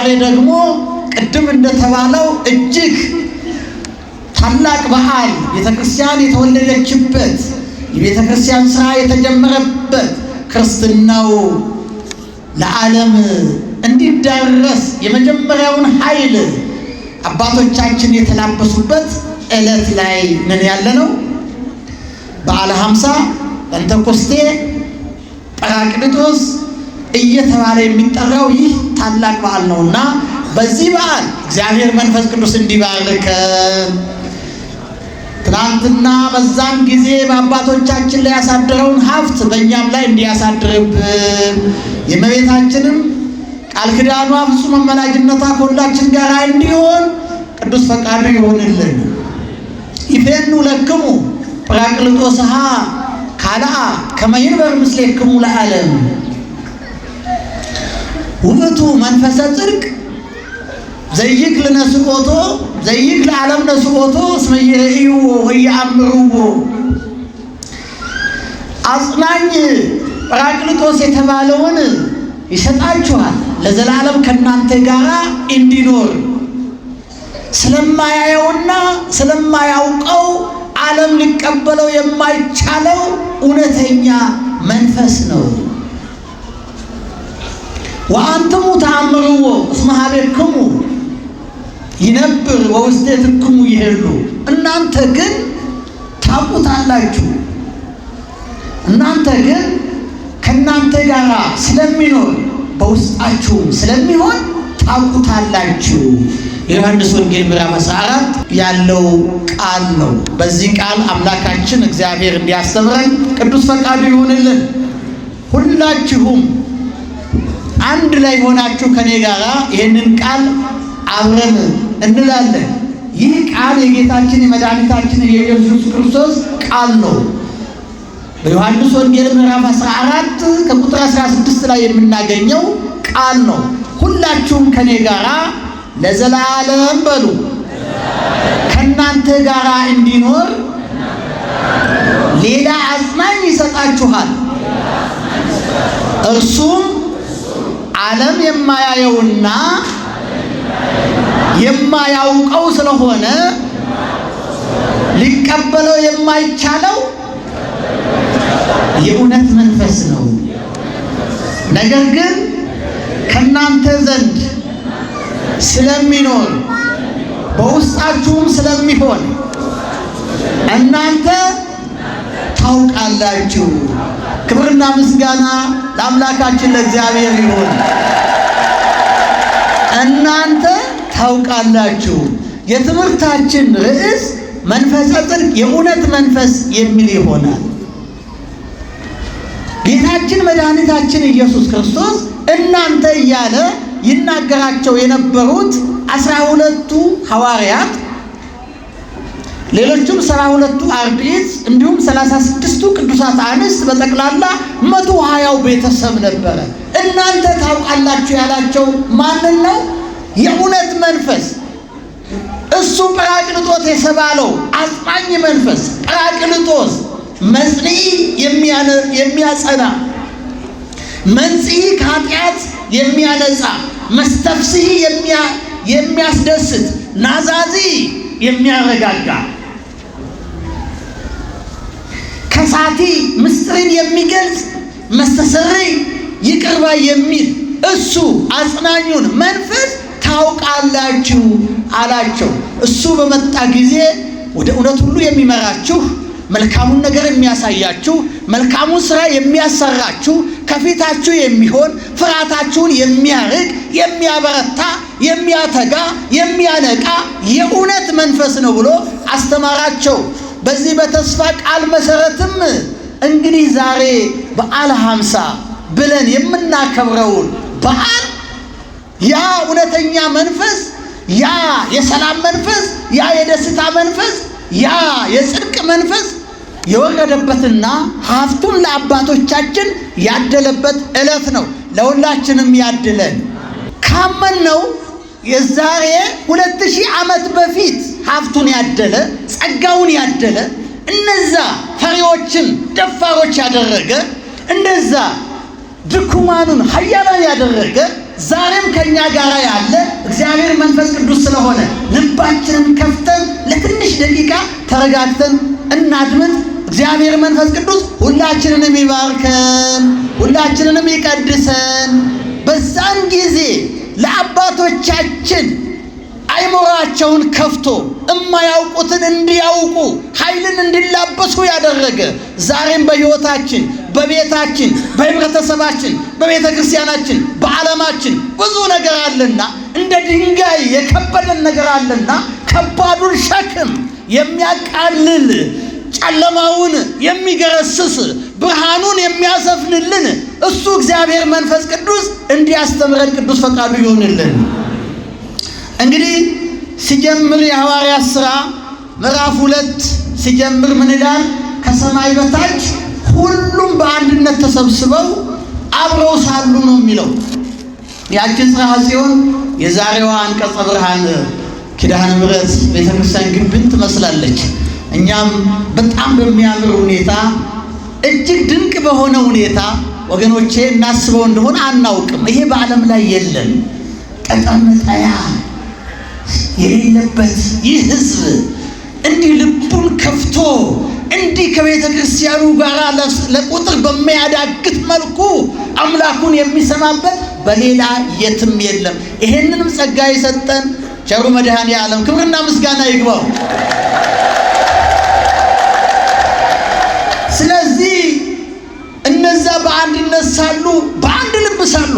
ዛሬ ደግሞ ቅድም እንደተባለው እጅግ ታላቅ በዓል ቤተክርስቲያን የተወለደችበት የቤተክርስቲያን ሥራ የተጀመረበት ክርስትናው ለዓለም እንዲዳረስ የመጀመሪያውን ኃይል አባቶቻችን የተላበሱበት ዕለት ላይ ነን ያለነው። በዓለ ሃምሳ ጴንጤቆስጤ ጰራቅሊጦስ እየተባለ የሚጠራው ይህ ታላቅ በዓል ነውና በዚህ በዓል እግዚአብሔር መንፈስ ቅዱስ እንዲባርከን ትናንትና በዛን ጊዜ በአባቶቻችን ላይ ያሳደረውን ሀብት በእኛም ላይ እንዲያሳድርብን የእመቤታችንም ቃል ኪዳኗ ፍጹም አማላጅነቷ ከሁላችን ጋር እንዲሆን ቅዱስ ፈቃዱ ይሆንልን። ይፌኑ ለክሙ ጰራቅሊጦስሃ ካልአ ከመ ይንበር ምስሌክሙ ለዓለም ውእቱ መንፈሰ ጽድቅ ዘይክል ነስኦቶ ዘይክል ዓለም ነስኦቶ እስመ ይርእይዎ ወይአምሩዎ። አጽናኝ ጰራቅሊጦስ የተባለውን ይሰጣችኋል ለዘላለም ከእናንተ ጋር እንዲኖር ስለማያየውና ስለማያውቀው ዓለም ሊቀበለው የማይቻለው እውነተኛ መንፈስ ነው። ወአንትሙ ተአምርዎ እስመ ኀቤክሙ ይነብር ወውስቴትክሙ ይሄሉ። እናንተ ግን ታውቁታላችሁ። እናንተ ግን ከእናንተ ጋር ስለሚኖር በውስጣችሁ ስለሚሆን ታውቁታላችሁ። የዮሐንስ ወንጌል ምዕራፍ 14 ያለው ቃል ነው። በዚህ ቃል አምላካችን እግዚአብሔር እንዲያስተምረን ቅዱስ ፈቃዱ ይሁንልን። ሁላችሁም አንድ ላይ ሆናችሁ ከኔ ጋር ይህንን ቃል አብረን እንላለን። ይህ ቃል የጌታችን የመድኃኒታችን የኢየሱስ ክርስቶስ ቃል ነው። በዮሐንስ ወንጌል ምዕራፍ 14 ከቁጥር 16 ላይ የምናገኘው ቃል ነው። ሁላችሁም ከኔ ጋር ለዘላለም በሉ ከእናንተ ጋር እንዲኖር ሌላ አጽናኝ ይሰጣችኋል። እርሱም ዓለም የማያየውና የማያውቀው ስለሆነ ሊቀበለው የማይቻለው የእውነት መንፈስ ነው። ነገር ግን ከእናንተ ዘንድ ስለሚኖር በውስጣችሁም ስለሚሆን እናንተ ታውቃላችሁ። ክብርና ምስጋና ለአምላካችን ለእግዚአብሔር ይሁን። እናንተ ታውቃላችሁ። የትምህርታችን ርዕስ መንፈሰ ጽድቅ የእውነት መንፈስ የሚል ይሆናል። ጌታችን መድኃኒታችን ኢየሱስ ክርስቶስ እናንተ እያለ ይናገራቸው የነበሩት 12ቱ ሐዋርያት ሌሎቹም 72ቱ አርድእት እንዲሁም 36ቱ ቅዱሳት አንስት በጠቅላላ 120ው ቤተሰብ ነበረ። እናንተ ታውቃላችሁ ያላቸው ማንን ነው? የእውነት መንፈስ እሱ ጰራቅሊጦስ የተባለው አጽናኝ መንፈስ ጰራቅሊጦስ መጽንዒ የሚያጸና መንጽሒ ከኃጢአት የሚያነጻ መስተፍስሒ የሚያስደስት ናዛዚ የሚያረጋጋ ከሳቲ ምስጢርን የሚገልጽ መስተሰሪ ይቅር ባይ የሚል እሱ አጽናኙን መንፈስ ታውቃላችሁ አላቸው። እሱ በመጣ ጊዜ ወደ እውነት ሁሉ የሚመራችሁ መልካሙን ነገር የሚያሳያችሁ መልካሙን ሥራ የሚያሰራችሁ ከፊታችሁ የሚሆን ፍርሃታችሁን የሚያርቅ የሚያበረታ የሚያተጋ የሚያነቃ የእውነት መንፈስ ነው ብሎ አስተማራቸው። በዚህ በተስፋ ቃል መሰረትም እንግዲህ ዛሬ በዓለ ሃምሳ ብለን የምናከብረውን በዓል ያ እውነተኛ መንፈስ ያ የሰላም መንፈስ ያ የደስታ መንፈስ ያ የጽድቅ መንፈስ የወረደበትና ሀብቱን ለአባቶቻችን ያደለበት ዕለት ነው። ለሁላችንም ያድለን። ካመንነው የዛሬ 2000 ዓመት በፊት ሀብቱን ያደለ ጸጋውን ያደለ እነዛ ፈሪዎችን ደፋሮች ያደረገ እነዛ ድኩማኑን ኃያላን ያደረገ ዛሬም ከኛ ጋር ያለ እግዚአብሔር መንፈስ ቅዱስ ስለሆነ ልባችንን ከፍተን ለትንሽ ደቂቃ ተረጋግተን እናድምጥ። እግዚአብሔር መንፈስ ቅዱስ ሁላችንንም ይባርከን፣ ሁላችንንም ይቀድሰን። በዛን ጊዜ ለአባቶቻችን አይሞራቸውን ከፍቶ እማያውቁትን እንዲያውቁ ኃይልን እንዲላበሱ ያደረገ ዛሬም በሕይወታችን፣ በቤታችን፣ በህብረተሰባችን፣ በቤተ ክርስቲያናችን፣ በዓለማችን ብዙ ነገር አለና እንደ ድንጋይ የከበደን ነገር አለና ከባዱን ሸክም የሚያቃልል ጨለማውን የሚገረስስ ብርሃኑን የሚያሰፍንልን እሱ እግዚአብሔር መንፈስ ቅዱስ እንዲያስተምረን ቅዱስ ፈቃዱ ይሆንልን። እንግዲህ ሲጀምር የሐዋርያት ሥራ ምዕራፍ 2 ሲጀምር ምን ይላል? ከሰማይ በታች ሁሉም በአንድነት ተሰብስበው አብረው ሳሉ ነው የሚለው። ያችን ጽርሐ ጽዮን የዛሬዋ አንቀጸ ብርሃን ኪዳነ ምሕረት ቤተክርስቲያን ግንብን ትመስላለች። እኛም በጣም በሚያምር ሁኔታ እጅግ ድንቅ በሆነ ሁኔታ ወገኖቼ እናስበው እንደሆነ አናውቅም። ይሄ በዓለም ላይ የለም። ጠጠር መጣያ የሌለበት ይህ ሕዝብ እንዲህ ልቡን ከፍቶ እንዲህ ከቤተ ክርስቲያኑ ጋር ለቁጥር በሚያዳግት መልኩ አምላኩን የሚሰማበት በሌላ የትም የለም። ይሄንንም ጸጋ የሰጠን ቸሩ መድኃኔዓለም ክብርና ምስጋና ይግባው። ስለዚህ እነዛ በአንድነት ሳሉ፣ በአንድ ልብ ሳሉ፣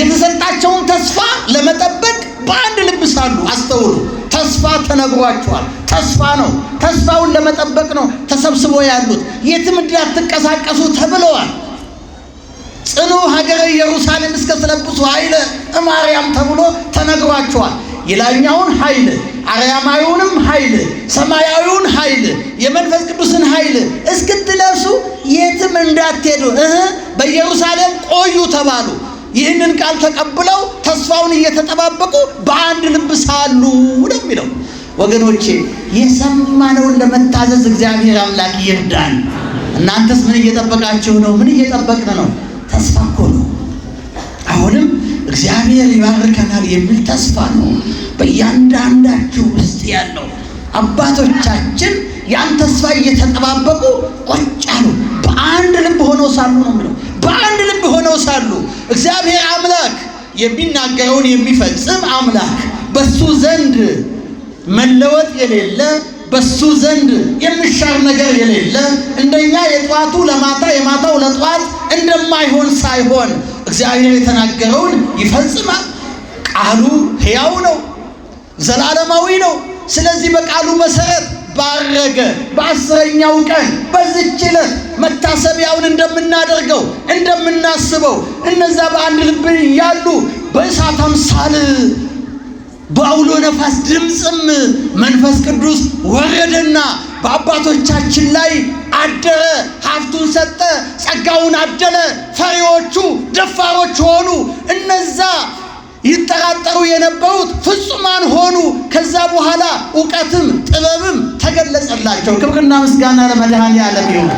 የተሰጣቸውን ተስፋ ለመጠበቅ በአንድ ልብ ሳሉ፣ አስተውሉ። ተስፋ ተነግሯቸዋል። ተስፋ ነው። ተስፋውን ለመጠበቅ ነው ተሰብስበው ያሉት። የትም እንዳትንቀሳቀሱ ተብለዋል። ጽኑ ሀገረ ኢየሩሳሌም እስከ ትለብሱ ኃይለ እማርያም ተብሎ ተነግሯቸዋል። የላኛውን ኃይል፣ አርያማዊውንም ኃይል፣ ሰማያዊውን ኃይል፣ የመንፈስ ቅዱስን ኃይል እስክትለብሱ የትም እንዳትሄዱ በኢየሩሳሌም ቆዩ ተባሉ። ይህንን ቃል ተቀብለው ተስፋውን እየተጠባበቁ በአንድ ልብ ሳሉ ነው የሚለው። ወገኖቼ የሰማነውን ለመታዘዝ እግዚአብሔር አምላክ ይርዳን። እናንተስ ምን እየጠበቃችሁ ነው? ምን እየጠበቅን ነው? ተስፋ እኮ ነው። አሁንም እግዚአብሔር ይባርከናል የሚል ተስፋ ነው በእያንዳንዳችሁ ውስጥ ያለው። አባቶቻችን ያን ተስፋ እየተጠባበቁ ቁጭ አሉ። በአንድ ልብ ሆነው ሳሉ ነው የሚለው። በአንድ ልብ ሆነው ሳሉ እግዚአብሔር አምላክ የሚናገረውን የሚፈጽም አምላክ፣ በሱ ዘንድ መለወጥ የሌለ፣ በሱ ዘንድ የሚሻር ነገር የሌለ፣ እንደኛ የጧቱ ለማታ የማታው ለጧት እንደማይሆን ሳይሆን እግዚአብሔር የተናገረውን ይፈጽማል። ቃሉ ሕያው ነው፣ ዘላለማዊ ነው። ስለዚህ በቃሉ መሰረት ባረገ በ10ኛው ቀን በዚህች ዕለት መታሰቢያውን እንደምናደርገው እንደምናስበው እነዛ በአንድ ልብ ያሉ በእሳት አምሳል በአውሎ ነፋስ ድምፅም መንፈስ ቅዱስ ወረደና በአባቶቻችን ላይ አደረ። ሀብቱን ሰጠ፣ ጸጋውን አደለ። ፈሪዎቹ ደፋሮች ሆኑ። እነዛ ይጠራጠሩ የነበሩት ፍጹማን ሆኑ። ከዛ በኋላ ዕውቀትም ጥበብም ተገለጸላቸው። ክብርና ምስጋና ለመድኃኔዓለም ይሁን።